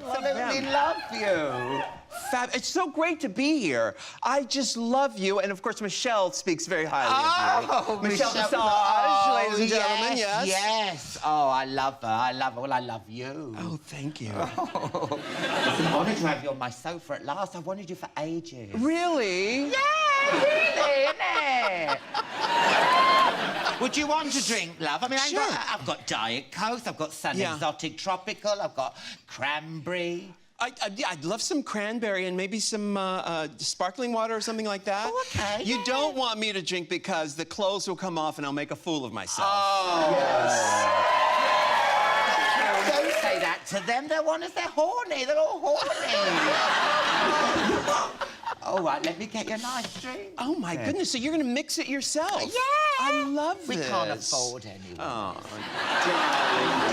absolutely love you. It's so great to be here. I just love you. And, of course, Michelle speaks very highly of you. Michelle Visage, ladies and gentlemen, yes. Yes. Oh, I love her. I love her. Well, I love you. Oh, thank you. Oh. It's an honour to have you on my sofa at last. I've wanted you for ages. Really? Yeah, really, isn't it? Would you want a drink, love? I mean, Sure. I've got Diet Coke, I've got Sun Exotic Tropical, I've got cranberry. I'd love some cranberry and maybe some sparkling water or something like that. Oh, okay. You don't want me to drink because the clothes will come off and I'll make a fool of myself. Oh. Yes. Don't say that to them. They're horny. They're all horny. All right, let me get you a nice drink. Oh, my goodness. So you're going to mix it yourself? Yeah. I love this. We can't afford anyone. Oh,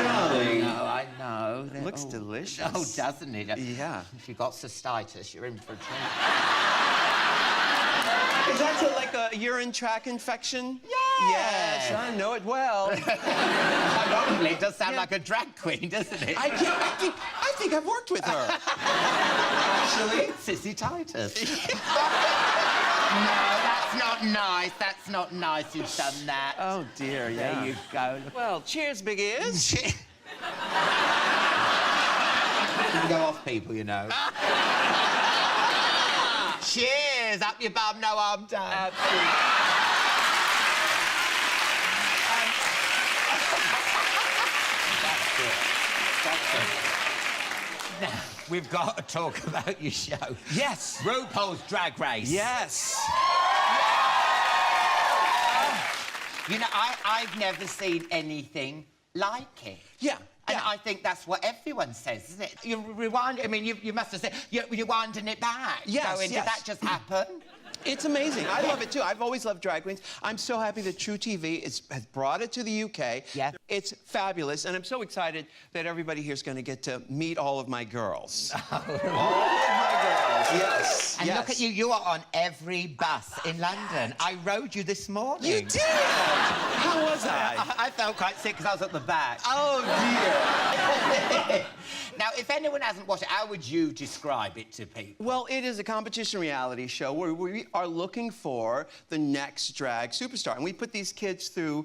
darling. No, I know. Looks delicious. Oh, doesn't it? Yeah. If you've got cystitis, you're in for a drink. Is that like a urine tract infection? Yeah. Yes, I know it well. Ironically, it does sound like a drag queen, doesn't it? I think I've worked with her. Actually, Sissy Titus. No, that's not nice. That's not nice you've done that. Oh, dear, yeah. There you go. Well, cheers, Big Ears. You can go off people, you know. Cheers! Up your bum, no harm done. Absolutely. That's it. Now, we've got to talk about your show. Yes. RuPaul's Drag Race. Yes. You know, I've never seen anything like it. Yeah. And I think that's what everyone says, isn't it? You rewind... I mean, you must have said... You're winding it back. Yes, Did that just happen? It's amazing. I love it, too. I've always loved drag queens. I'm so happy that True TV has brought it to the UK. Yeah. It's fabulous, and I'm so excited that everybody here is going to get to meet all of my girls. All of my girls, yes. And look at you. You are on every bus in London. I rode you this morning. You did? How was I? I felt quite sick because I was at the back. Oh, dear. Now, if anyone hasn't watched it, how would you describe it to people? Well, it is a competition reality show where we are looking for the next drag superstar. And we put these kids through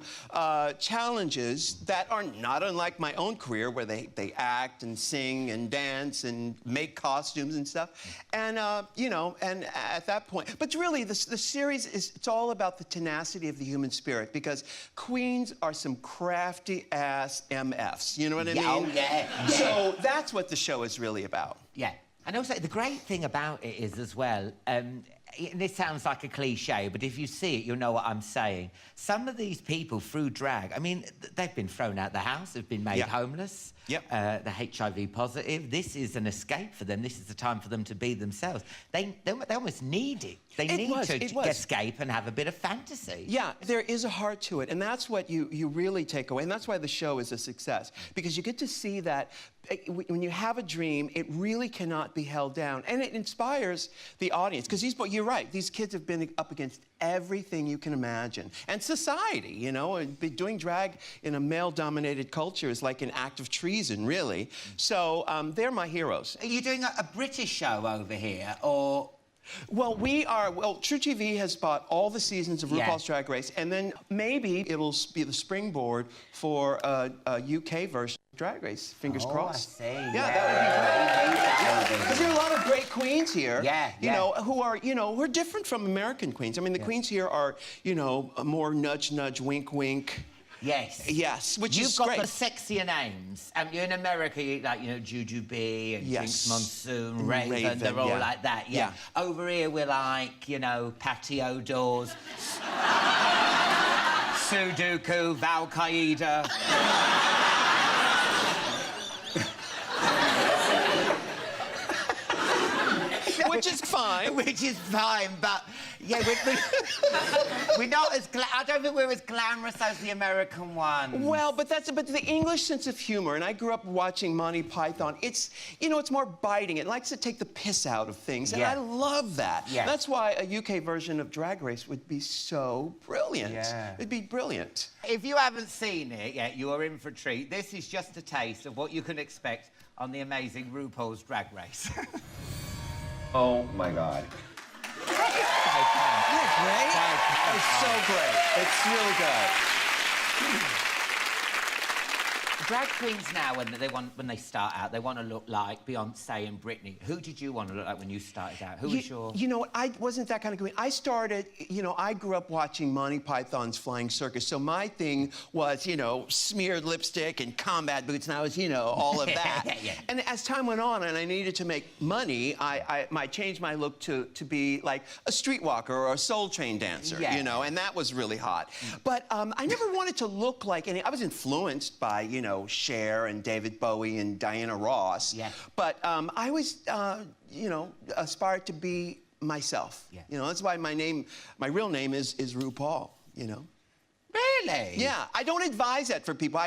challenges that are not unlike my own career, where they act and sing and dance and make costumes and stuff. And, you know, and at that point... But really, the series it's all about the tenacity of the human spirit, because queens are some crafty-ass MFs. You know what I mean? Oh, yeah. So that's what the show is really about. Yeah. And also, the great thing about it is, as well, this sounds like a cliche, but if you see it, you'll know what I'm saying. Some of these people, through drag, I mean, they've been thrown out the house, they've been made homeless, they're HIV positive. This is an escape for them. This is the time for them to be themselves. They almost need it. They need to escape and have a bit of fantasy. Yeah, there is a heart to it, and that's what you really take away, and that's why the show is a success, because you get to see that when you have a dream, it really cannot be held down, and it inspires the audience, because you're right, these kids have been up against everything you can imagine, and society, you know, and doing drag in a male-dominated culture is like an act of treason, really. So they're my heroes. Are you doing a British show over here, or...? Well, True TV has bought all the seasons of RuPaul's Drag Race, and then maybe it'll be the springboard for a UK version of Drag Race. Fingers crossed. I see. Yeah, that would be great. Because there are a lot of great queens here, you know, who are different from American queens. I mean, the queens here are, you know, more nudge, nudge, wink, wink. Yes. Yes, which is great. You've got the sexier names. You're in America, like, you know, Jujubee and Jinx Monsoon, Raven, they're all like that, Over here, we're like, you know, patio doors, Sudoku, Al-Qaeda. Which is fine. Which is fine, but yeah, we're not as. I don't think we're as glamorous as the American ones. Well, but the English sense of humor, and I grew up watching Monty Python. It's, you know, it's more biting. It likes to take the piss out of things, and I love that. Yeah. That's why a UK version of Drag Race would be so brilliant. Yeah. It'd be brilliant. If you haven't seen it yet, you are in for a treat. This is just a taste of what you can expect on the amazing RuPaul's Drag Race. Oh my God. It's so great. It's really good. Drag queens now, when they start out, they want to look like Beyonce and Britney. Who did you want to look like when you started out? Who was your... You know what, I wasn't that kind of queen. I started, you know, I grew up watching Monty Python's Flying Circus, so my thing was, you know, smeared lipstick and combat boots, and I was, you know, all of that. Yeah. And as time went on and I needed to make money, I changed my look to be like a streetwalker or a Soul Train dancer, you know, and that was really hot. But I never wanted to look like any... I was influenced by, you know, Cher and David Bowie and Diana Ross. Yeah. But I was, you know, aspired to be myself. Yeah. You know, that's why my real name is RuPaul, you know. Really? Yeah, I don't advise that for people.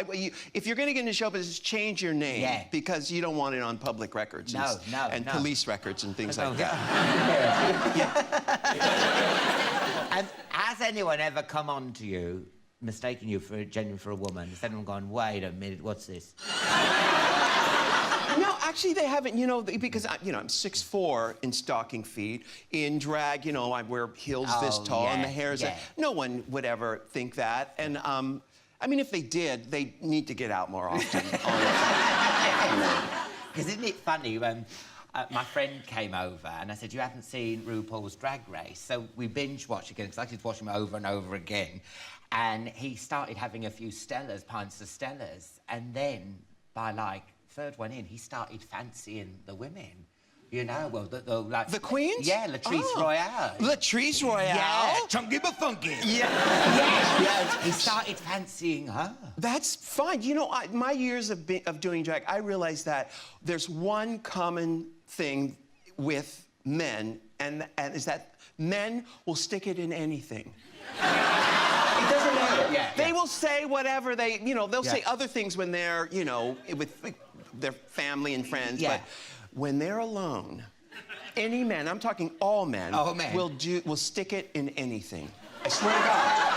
If you're going to get into show business, change your name. Yeah. Because you don't want it on public records. And police records and things like that. And has anyone ever come on to you mistaking you for a woman? Has anyone gone, wait a minute, what's this? No, actually, they haven't, you know, because, you know, I'm 6'4" in stocking feet. In drag, you know, I wear heels this tall, and the hair's... No one would ever think that. And, I mean, if they did, they need to get out more often, honestly. Because isn't it funny when... my friend came over and I said, you haven't seen RuPaul's Drag Race? So we binge-watched again, because I just watched him over and over again. And he started having a few Stellas, pints of Stellas. And then, by, like, third one in, he started fancying the women. You know, well, like... The queens? Yeah, Latrice Royale. Latrice Royale? Yeah, chunky but funky. Yeah. Yes. He started fancying her. That's fine. You know, my years of doing drag, I realized that there's one common thing with men, and is that men will stick it in anything. It doesn't matter. They will say whatever they, you know, they'll say other things when they're, you know, with their family and friends, but when they're alone, any man, I'm talking all men, will stick it in anything. I swear to God.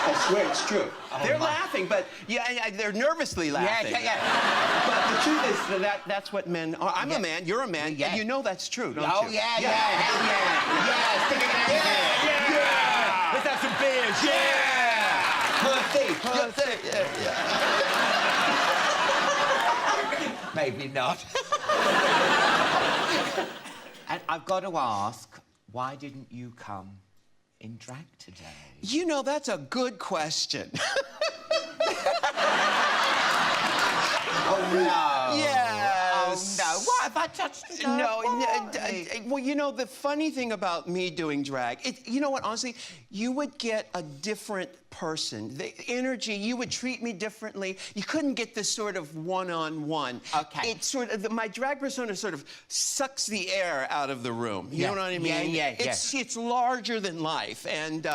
I swear it's true. They're laughing, but they're nervously laughing. But the truth is that's what men are. I'm a man, you're a man, and you know that's true, don't you? Hell yeah. Stick it in anything. Yeah. Let's have some beers. Yeah. Maybe not. And I've got to ask, why didn't you come in drag today? You know, that's a good question. Oh, no. Yes. Oh, no. What have I touched? Well, you know, the funny thing about me doing drag, you know what, honestly, you would get a different person. The energy, you would treat me differently. You couldn't get this sort of one-on-one. Okay. It sort of, my drag persona sort of sucks the air out of the room. You know what I mean? It's larger than life, and,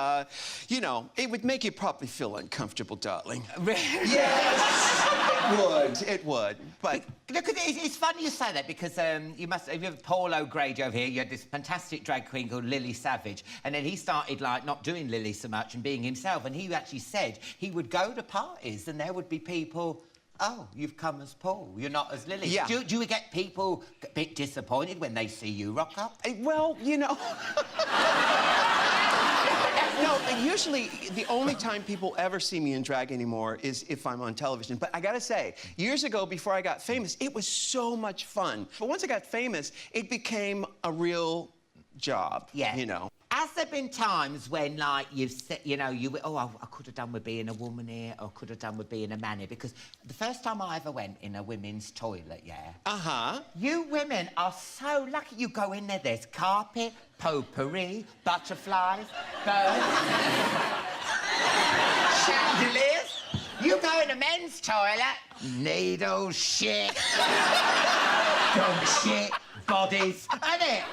you know, it would make you probably feel uncomfortable, darling. Yes. It would. But look, it's funny you say that, because you have Paul O'Grady over here. You had this fantastic drag queen called Lily Savage, and then he started like not doing Lily so much and being himself. And he actually said he would go to parties and there would be people. Oh, you've come as Paul. You're not as Lily. Yeah. Do you get people a bit disappointed when they see you rock up? Well, you know. No, usually the only time people ever see me in drag anymore is if I'm on television. But I gotta say, years ago, before I got famous, it was so much fun. But once I got famous, it became a real job, you know. Has there been times when, like, you've said, you know, I could have done with being a woman here, or could have done with being a man here? Because the first time I ever went in a women's toilet, you women are so lucky. You go in there, there's carpet, potpourri, butterflies, birds, chandeliers. You go in a men's toilet, needles, shit, dog shit, bodies, isn't it?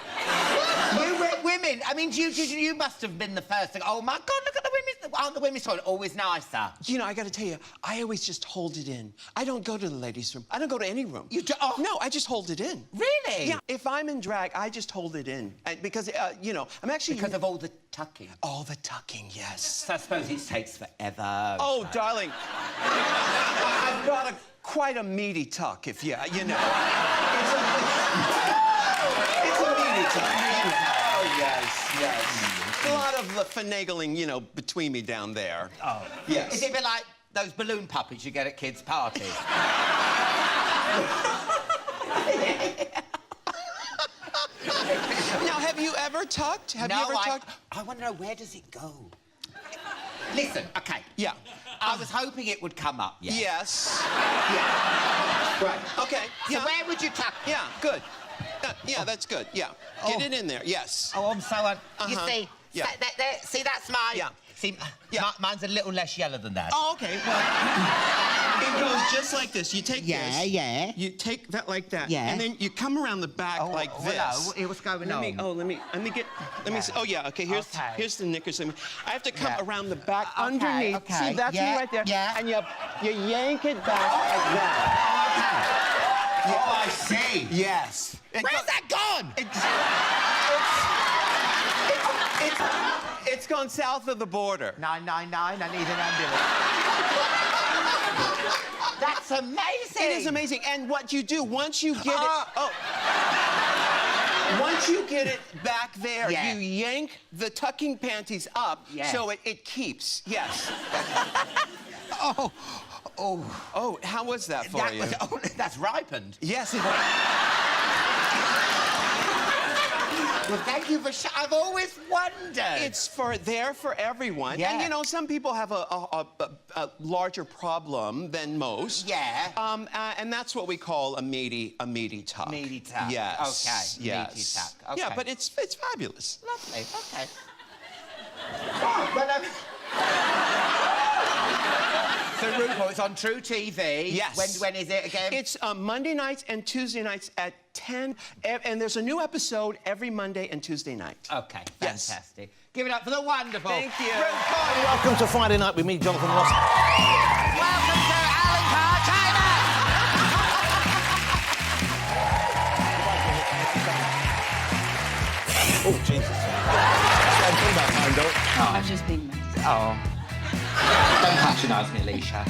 You women, I mean, you must have been the first thing. Oh, my God, look at the women's... Aren't the women's toilet always nicer? You know, I got to tell you, I always just hold it in. I don't go to the ladies' room. I don't go to any room. You do? Oh. No, I just hold it in. Really? Yeah, if I'm in drag, I just hold it in. Because, you know, I'm actually... Because of all the tucking? All the tucking, yes. So I suppose it takes forever. Oh, darling. I've got quite a meaty tuck, if you know. It's Oh, yes, yes. A lot of finagling, you know, between me down there. Oh. Yes. Is it a bit like those balloon puppets you get at kids' parties? Now, have you ever tucked? Have you ever tucked? I want to know, where does it go? Listen, OK. Yeah. I was hoping it would come up, yeah. Yes. Yeah. Right. Okay. So Yeah. where would you tuck it? Yeah, good. Yeah, that's good. Yeah. Get it in there. Yes. Oh, I'm so... You see? Yeah. See, that's mine. Yeah. See, Yeah. mine's a little less yellow than that. Oh, okay. Well, it goes just like this. You take this. Yeah. You take that like that. Yeah. And then you come around the back like this. Hello. What's going on? Let me see. Oh, yeah, okay, here's the knickers. I have to come around the back underneath. Okay. See, that's me right there. Yeah. And you yank it back like that. Okay. Oh, I see. Yes. Where's that gone? It's gone south of the border. 999, I need an ambulance. That's amazing. It is amazing. And what you do, once you get it... Once you get it back there, Yeah. you yank the tucking panties up so it keeps. Yes. Oh, how was that for you? That's ripened. Yes, it Well, thank you for... I've always wondered. It's there for everyone. Yeah. And, you know, some people have a larger problem than most. Yeah. And that's what we call a meaty tuck. Meaty tuck. Yes. Okay. Yes. Meaty tuck. Okay. Yeah, but it's fabulous. Lovely. Okay. Oh, but, so, RuPaul, it's on True TV. Yes. When is it again? It's Monday nights and Tuesday nights at 10. And there's a new episode every Monday and Tuesday night. OK, Yes. fantastic. Give it up for the wonderful... Thank you. RuPaul. Welcome to Friday Night with me, Jonathan Ross. Welcome to Alan Carr China. Oh, Jesus. I'm talking about time, don't. I've just been... Oh. Don't patronise me, Alicia.